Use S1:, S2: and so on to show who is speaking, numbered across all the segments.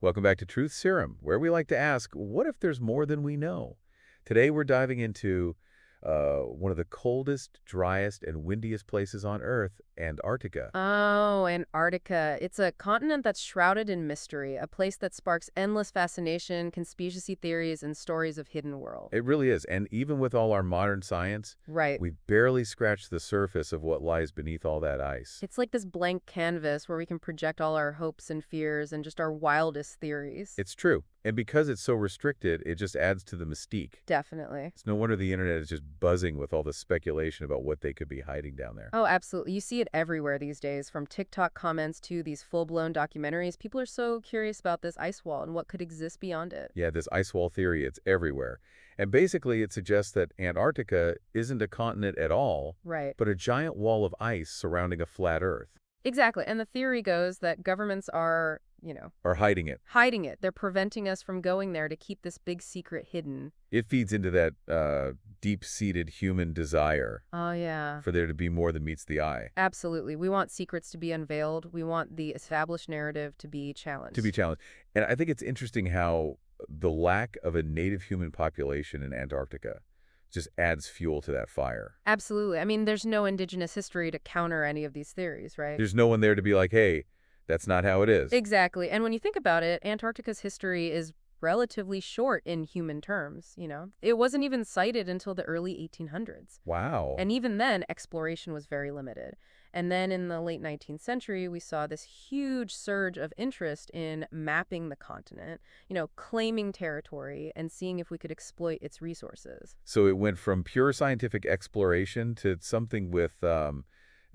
S1: Welcome back to Truth Serum, where we like to ask, what if there's more than we know? Today we're diving into one of the coldest, driest, and windiest places on Earth, Antarctica.
S2: Oh, Antarctica. It's a continent that's shrouded in mystery, a place that sparks endless fascination, conspiracy theories, and stories of hidden world.
S1: It really is, and even with all our modern science,
S2: Right.
S1: we've barely scratched the surface of what lies beneath all that ice.
S2: It's like this blank canvas where we can project all our hopes and fears and just our wildest theories.
S1: It's true, and because it's so restricted, it just adds to the mystique.
S2: Definitely.
S1: It's no wonder the internet is just buzzing with all the speculation about what they could be hiding down there.
S2: Oh, absolutely. You see it everywhere these days, from TikTok comments to these full-blown documentaries. People are so curious about this ice wall and what could exist beyond it.
S1: Yeah, this ice wall theory, it's everywhere. And basically, it suggests that Antarctica isn't a continent at all,
S2: Right.
S1: but a giant wall of ice surrounding a flat Earth,
S2: Exactly. And the theory goes that governments are
S1: or hiding it.
S2: hiding it. They're preventing us from going there to keep this big secret hidden.
S1: It feeds into that deep-seated human desire
S2: Oh, yeah.
S1: for there to be more than meets the eye,
S2: Absolutely. We want secrets to be unveiled. We want the established narrative to be
S1: to be
S2: challenged.
S1: challenged. And I think it's interesting how the lack of a native human population in Antarctica just adds fuel to that fire.
S2: Absolutely. I mean, there's no indigenous history to counter any of these theories, right?
S1: There's no one there to be like, hey, that's not how it is.
S2: Exactly. And when you think about it, Antarctica's history is relatively short in human terms. It wasn't even cited until the early 1800s.
S1: Wow.
S2: And even then, exploration was very limited. And then in the late 19th century, we saw this huge surge of interest in mapping the continent, claiming territory and seeing if we could exploit its resources.
S1: So it went from pure scientific exploration to something with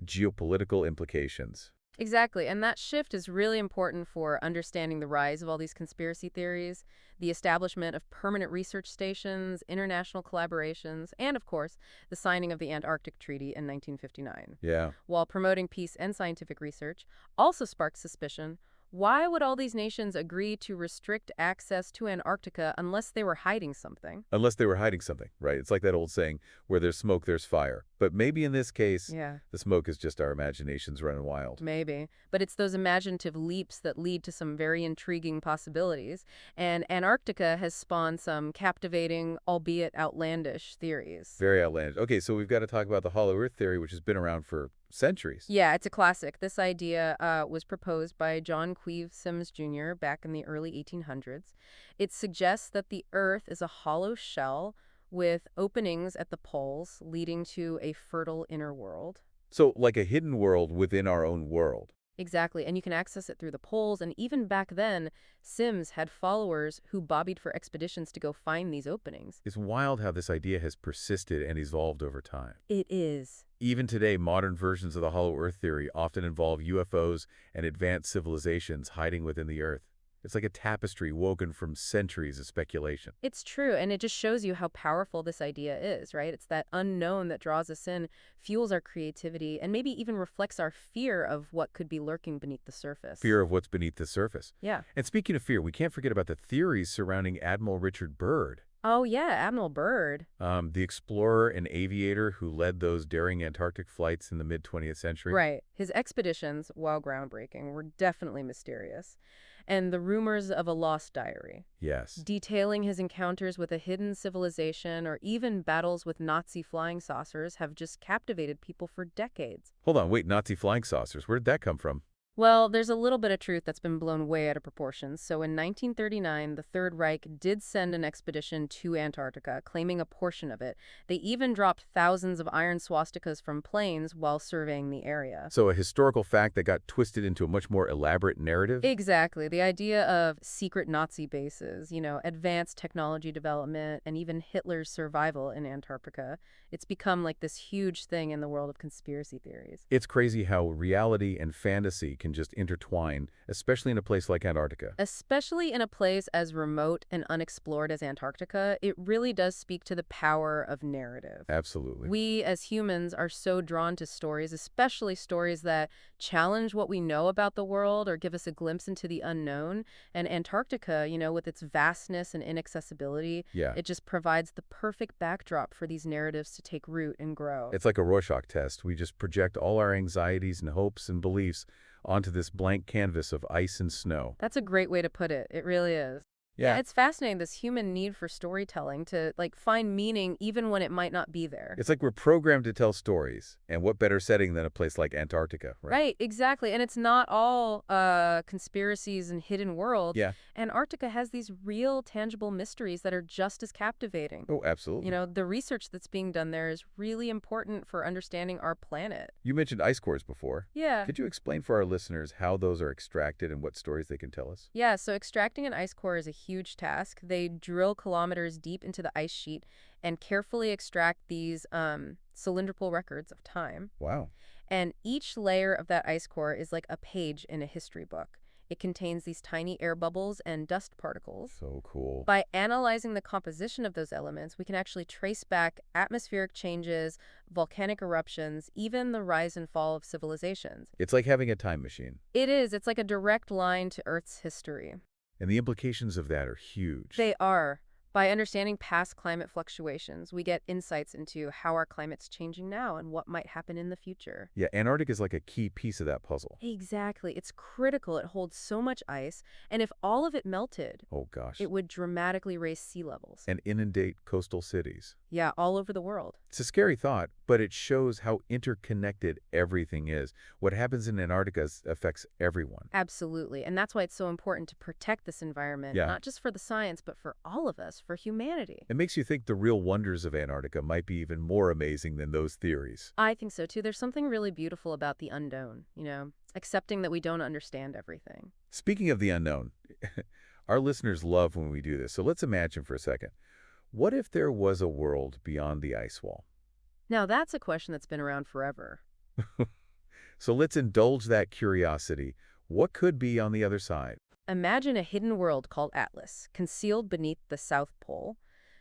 S1: geopolitical implications.
S2: Exactly. And that shift is really important for understanding the rise of all these conspiracy theories, the establishment of permanent research stations, international collaborations, and, of course, the signing of the Antarctic Treaty in 1959.
S1: Yeah.
S2: While promoting peace and scientific research also sparks suspicion, why would all these nations agree to restrict access to Antarctica unless they were hiding something?
S1: Unless they were hiding something, right? It's like that old saying, where there's smoke, there's fire. But maybe in this case,
S2: Yeah.
S1: the smoke is just our imaginations running wild.
S2: Maybe. But it's those imaginative leaps that lead to some very intriguing possibilities. And Antarctica has spawned some captivating, albeit outlandish, theories.
S1: Very outlandish. Okay, so we've got to talk about the Hollow Earth theory, which has been around for centuries.
S2: Yeah, it's a classic. This idea was proposed by John Queeve Sims Jr. back in the early 1800s. It suggests that the Earth is a hollow shell with openings at the poles leading to a fertile inner world.
S1: So like a hidden world within our own world.
S2: Exactly, and you can access it through the poles, and even back then, Sims had followers who lobbied for expeditions to go find these openings.
S1: It's wild how this idea has persisted and evolved over time.
S2: It is.
S1: Even today, modern versions of the Hollow Earth theory often involve UFOs and advanced civilizations hiding within the Earth. It's like a tapestry woven from centuries of speculation.
S2: It's true, and it just shows you how powerful this idea is, right? It's that unknown that draws us in, fuels our creativity, and maybe even reflects our fear of what could be lurking beneath the surface.
S1: Fear of what's beneath the surface.
S2: Yeah.
S1: And speaking of fear, we can't forget about the theories surrounding Admiral Richard Byrd,
S2: Oh, yeah, Admiral Byrd.
S1: the explorer and aviator who led those daring Antarctic flights in the mid-20th century.
S2: Right. His expeditions, while groundbreaking, were definitely mysterious. And the rumors of a lost diary,
S1: Yes.
S2: detailing his encounters with a hidden civilization or even battles with Nazi flying saucers, have just captivated people for decades.
S1: Hold on, wait, Nazi flying saucers. Where did that come from?
S2: Well, there's a little bit of truth that's been blown way out of proportion. So in 1939, the Third Reich did send an expedition to Antarctica, claiming a portion of it. They even dropped thousands of iron swastikas from planes while surveying the area.
S1: So a historical fact that got twisted into a much more elaborate narrative?
S2: Exactly. The idea of secret Nazi bases, advanced technology development, and even Hitler's survival in Antarctica. It's become like this huge thing in the world of conspiracy theories.
S1: It's crazy how reality and fantasy can just intertwine, especially in a place like Antarctica.
S2: Especially in a place as remote and unexplored as Antarctica, it really does speak to the power of narrative.
S1: Absolutely.
S2: We as humans are so drawn to stories, especially stories that challenge what we know about the world or give us a glimpse into the unknown. And Antarctica, with its vastness and inaccessibility,
S1: Yeah.
S2: it just provides the perfect backdrop for these narratives to take root and grow.
S1: It's like a Rorschach test. We just project all our anxieties and hopes and beliefs onto this blank canvas of ice and snow.
S2: That's a great way to put it. It really is. Yeah,
S1: Yeah,
S2: it's fascinating, this human need for storytelling to, like, find meaning even when it might not be there.
S1: it's like we're programmed to tell stories. And what better setting than a place like Antarctica, right?
S2: Right, exactly. And it's not all conspiracies and hidden worlds.
S1: Yeah.
S2: Antarctica has these real, tangible mysteries that are just as captivating.
S1: Oh,
S2: You
S1: absolutely.
S2: know, the research that's being done there is really important for understanding our planet.
S1: You mentioned ice cores before.
S2: Yeah.
S1: Could you explain for our listeners how those are extracted and what stories they can tell us?
S2: Yeah, so extracting an ice core is a huge task. They drill kilometers deep into the ice sheet and carefully extract these cylindrical records of time.
S1: Wow.
S2: And each layer of that ice core is like a page in a history book. It contains these tiny air bubbles and dust particles.
S1: So cool.
S2: By analyzing the composition of those elements, we can actually trace back atmospheric changes, volcanic eruptions, even the rise and fall of civilizations.
S1: It's like having a time machine.
S2: It is. It's like a direct line to Earth's history.
S1: And the implications of that are huge.
S2: They are. By understanding past climate fluctuations, we get insights into how our climate's changing now and what might happen in the future.
S1: Yeah, Antarctica is like a key piece of that puzzle.
S2: Exactly. It's critical. It holds so much ice, and if all of it melted,
S1: Oh, gosh.
S2: it would dramatically raise sea levels.
S1: And inundate coastal cities.
S2: Yeah, all over the world.
S1: It's a scary thought, but it shows how interconnected everything is. What happens in Antarctica affects everyone.
S2: Absolutely. And that's why it's so important to protect this environment,
S1: Yeah.
S2: not just for the science, but for all of us, for humanity.
S1: It makes you think the real wonders of Antarctica might be even more amazing than those theories.
S2: I think so too. There's something really beautiful about the unknown, accepting that we don't understand everything.
S1: Speaking of the unknown, our listeners love when we do this, so let's imagine for a second. What if there was a world beyond the ice wall?
S2: Now, that's a question that's been around forever.
S1: So let's indulge that curiosity. What could be on the other side?
S2: Imagine a hidden world called Atlas, concealed beneath the South Pole.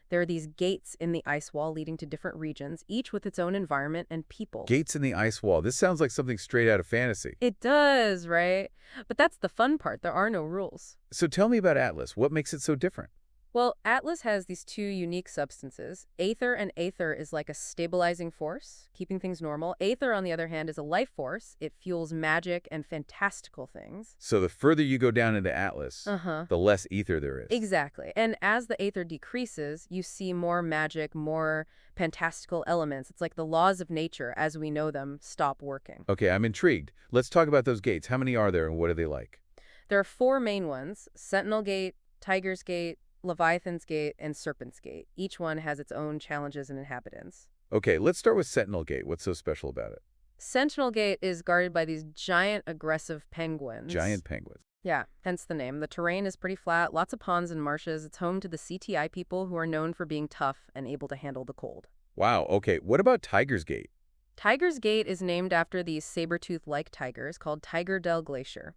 S2: There are these gates in the ice wall leading to different regions, each with its own environment and people.
S1: Gates in the ice wall. This sounds like something straight out of fantasy.
S2: It does, right? But that's the fun part. There are no rules.
S1: So tell me about Atlas. What makes it so different?
S2: Well, Atlas has these two unique substances. Aether, and aether is like a stabilizing force, keeping things normal. Aether, on the other hand, is a life force. It fuels magic and fantastical things.
S1: So the further you go down into Atlas,
S2: Uh-huh.
S1: the less ether there is.
S2: Exactly. And as the aether decreases, you see more magic, more fantastical elements. It's like the laws of nature, as we know them, stop working.
S1: Okay, I'm intrigued. Let's talk about those gates. How many are there and what are they like?
S2: There are four main ones: Sentinel Gate, Tiger's Gate, Leviathan's Gate, and Serpent's Gate. Each one has its own challenges and inhabitants.
S1: Okay, let's start with Sentinel Gate. What's so special about it?
S2: Sentinel Gate is guarded by these giant, aggressive penguins.
S1: Giant penguins.
S2: Yeah, hence the name. The terrain is pretty flat, lots of ponds and marshes. It's home to the CTI people, who are known for being tough and able to handle the cold.
S1: Wow, okay. What about Tiger's Gate?
S2: Tiger's Gate is named after these saber-tooth-like tigers called Tiger del Glacier.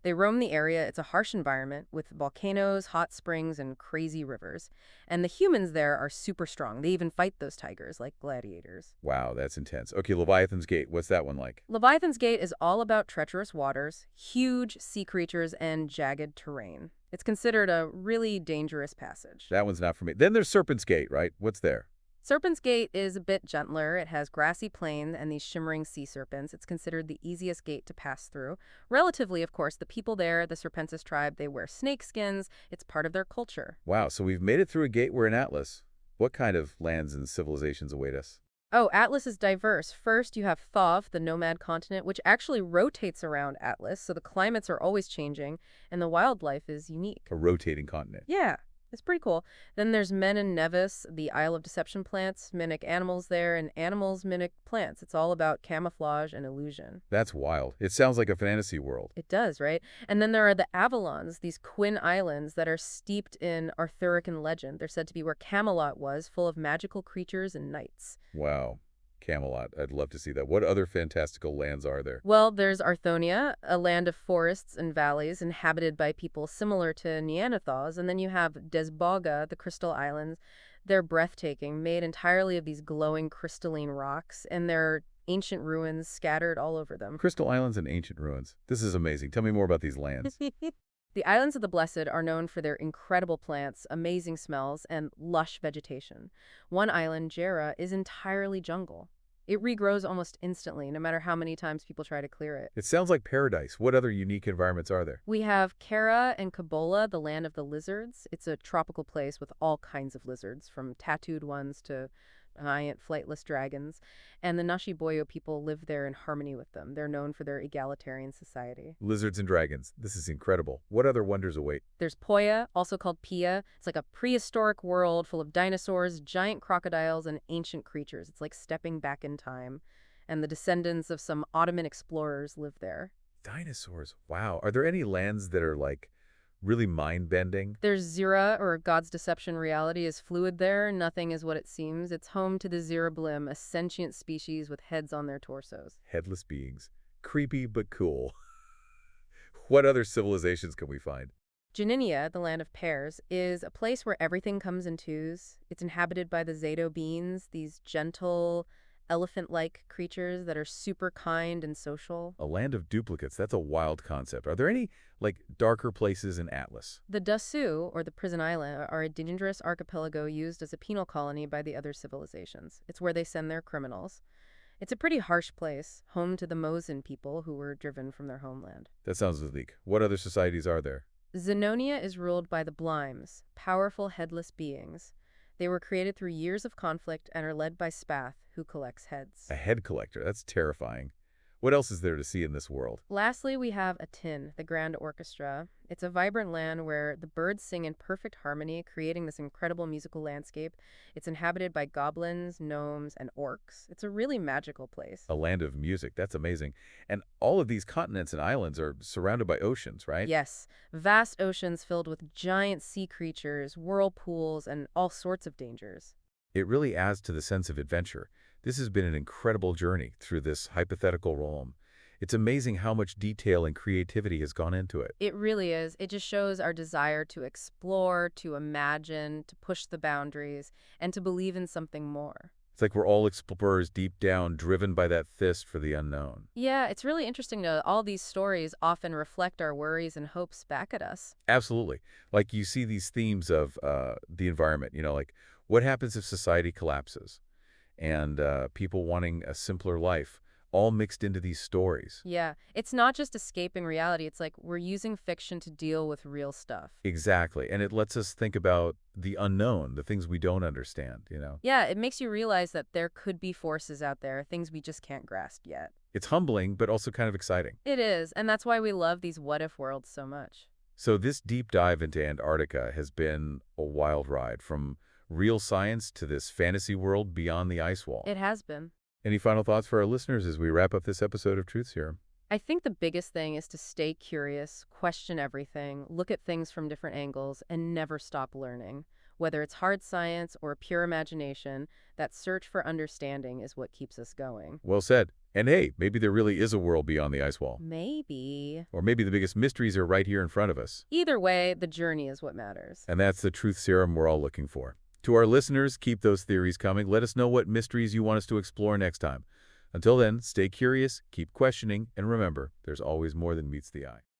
S2: They roam the area. It's a harsh environment with volcanoes, hot springs, and crazy rivers. And the humans there are super strong. They even fight those tigers like gladiators.
S1: Wow, that's intense. Okay, Leviathan's Gate. What's that one like?
S2: Leviathan's Gate is all about treacherous waters, huge sea creatures, and jagged terrain. It's considered a really dangerous passage.
S1: That one's not for me. Then there's Serpent's Gate, right? What's there?
S2: Serpent's Gate is a bit gentler. It has grassy plain and these shimmering sea serpents. It's considered the easiest gate to pass through. Relatively, of course, the people there, the Serpentis tribe, they wear snake skins. It's part of their culture.
S1: Wow, so we've made it through a gate. We're in Atlas. What kind of lands and civilizations await us?
S2: Oh, Atlas is diverse. First, you have Thoth, the nomad continent, which actually rotates around Atlas, so the climates are always changing, and the wildlife is unique.
S1: A rotating continent.
S2: Yeah, it's pretty cool. Then there's Menon Nevis, the Isle of Deception plants, mimic animals there, and animals mimic plants. It's all about camouflage and illusion.
S1: That's wild. It sounds like a fantasy world.
S2: It does, right? And then there are the Avalons, these Quinn Islands that are steeped in Arthurican legend. They're said to be where Camelot was, full of magical creatures and knights.
S1: Wow. Camelot. I'd love to see that. What other fantastical lands are there?
S2: Well, there's Arthonia, a land of forests and valleys inhabited by people similar to Neanderthals. And then you have Desboga, the Crystal Islands. They're breathtaking, made entirely of these glowing crystalline rocks, and there are ancient ruins scattered all over them.
S1: Crystal Islands and ancient ruins. This is amazing. Tell me more about these lands.
S2: The Islands of the Blessed are known for their incredible plants, amazing smells, and lush vegetation. One island, Jera, is entirely jungle. It regrows almost instantly, no matter how many times people try to clear it.
S1: It sounds like paradise. What other unique environments are there?
S2: We have Kara and Kabola, the land of the lizards. It's a tropical place with all kinds of lizards, from tattooed ones to giant flightless dragons. And the Nashiboyo people live there in harmony with them. They're known for their egalitarian society.
S1: Lizards and dragons. This is incredible. What other wonders await?
S2: There's Poya, also called Pia. It's like a prehistoric world full of dinosaurs, giant crocodiles, and ancient creatures. It's like stepping back in time. And the descendants of some Ottoman explorers live there.
S1: Dinosaurs. Wow. Are there any lands that are like really mind-bending?
S2: There's Zira, or God's deception reality, is fluid there. Nothing is what it seems. It's home to the Zirablim, a sentient species with heads on their torsos.
S1: Headless beings. Creepy but cool. What other civilizations can we find?
S2: Janinia, the land of pears, is a place where everything comes in twos. It's inhabited by the Zato beans, these gentle, elephant-like creatures that are super kind and social.
S1: A land of duplicates. That's a wild concept. Are there any, like, darker places in Atlas?
S2: The Dasu, or the prison island, are a dangerous archipelago used as a penal colony by the other civilizations. It's where they send their criminals. It's a pretty harsh place, home to the Mosin people who were driven from their homeland.
S1: That sounds bleak. What other societies are there?
S2: Zenonia is ruled by the Blimes, powerful headless beings. They were created through years of conflict and are led by Spath, who collects heads.
S1: A head collector. That's terrifying. What else is there to see in this world?
S2: Lastly, we have Atin, the Grand Orchestra. It's a vibrant land where the birds sing in perfect harmony, creating this incredible musical landscape. It's inhabited by goblins, gnomes, and orcs. It's a really magical place.
S1: A land of music. That's amazing. And all of these continents and islands are surrounded by oceans, right?
S2: Yes, vast oceans filled with giant sea creatures, whirlpools, and all sorts of dangers.
S1: It really adds to the sense of adventure. This has been an incredible journey through this hypothetical realm. It's amazing how much detail and creativity has gone into it.
S2: It really is. It just shows our desire to explore, to imagine, to push the boundaries, and to believe in something more.
S1: It's like we're all explorers deep down, driven by that thirst for the unknown.
S2: Yeah, it's really interesting to all these stories often reflect our worries and hopes back at us.
S1: Absolutely. Like you see these themes of the environment, like what happens if society collapses? And people wanting a simpler life, all mixed into these stories.
S2: Yeah, it's not just escaping reality. It's like we're using fiction to deal with real stuff.
S1: Exactly. And it lets us think about the unknown, the things we don't understand.
S2: Yeah, it makes you realize that there could be forces out there, things we just can't grasp yet.
S1: It's humbling, but also kind of exciting.
S2: It is, and that's why we love these what-if worlds so much.
S1: So this deep dive into Antarctica has been a wild ride, from real science to this fantasy world beyond the ice wall.
S2: It has been.
S1: Any final thoughts for our listeners as we wrap up this episode of Truth Serum?
S2: I think the biggest thing is to stay curious, question everything, look at things from different angles, and never stop learning. Whether it's hard science or pure imagination, that search for understanding is what keeps us going.
S1: Well said. And hey, maybe there really is a world beyond the ice wall.
S2: Maybe.
S1: Or maybe the biggest mysteries are right here in front of us.
S2: Either way, the journey is what matters.
S1: And that's the Truth Serum we're all looking for. To our listeners, keep those theories coming. Let us know what mysteries you want us to explore next time. Until then, stay curious, keep questioning, and remember, there's always more than meets the eye.